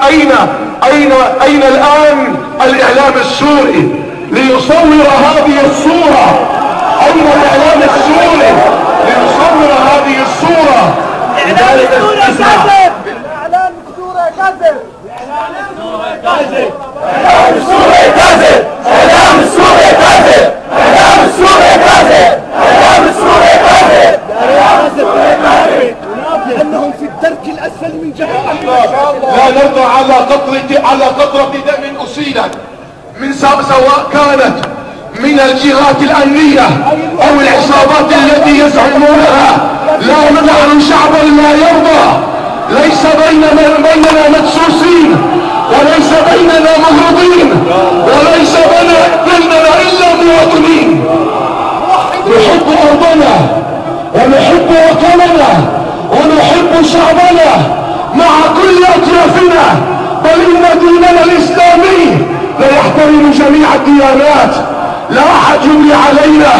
أين الآن الإعلام السوري ليصور هذه الصورة؟ أين الإعلام السوري ليصور هذه الصورة؟ لذلك الإعلام السوري كاذب، الإعلام السوري كاذب، الإعلام السوري كاذب، الإعلام السوري كاذب، الإعلام السوري كاذب، الإعلام السوري كاذب، لأنهم في الدرك الأسفل من جهنم. لا نرضى على قطرة دم أسيلت من سواء كانت من الجهات الأمنية أو العصابات التي يزعمونها. لا نحن شعبا لا يرضى، ليس بيننا مدسوسين، وليس بيننا مهربين، وليس بيننا إلا مواطنين. نحب أرضنا ونحب وطننا ونحب شعبنا مع كل أطيافنا، بل إن ديننا الإسلامي لا يحترم جميع الديانات. لا أحد يملي علينا